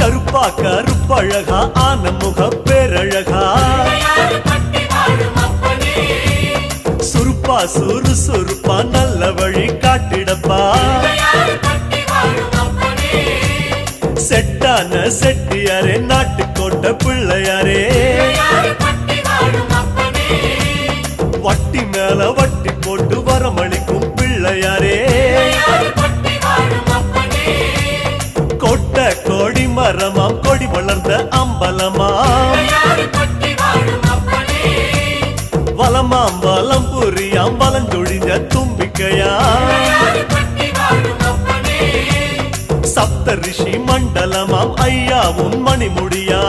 கருப்பா கருப்பழகா ஆன முக பேரழகா சுருப்பா சுறுசுறுப்பா நல்ல வழி காட்டிடப்பா செட்டான செட்டியாரே நாட்டுக்கோட்டை பிள்ளையாரே வட்டி மேல வட்டி போட்டு வரமளிக்கும் பிள்ளையாரே கொட்ட கொடி மரமாம் கொடி வளர்ந்த அம்பலமாம் வலமாம் வலம் புரியாம் வலஞ்சொழிஞ்ச தும்பிக்கையா சப்த ரிஷி மண்டலமாம் ஐயாவும் மணிமுடியா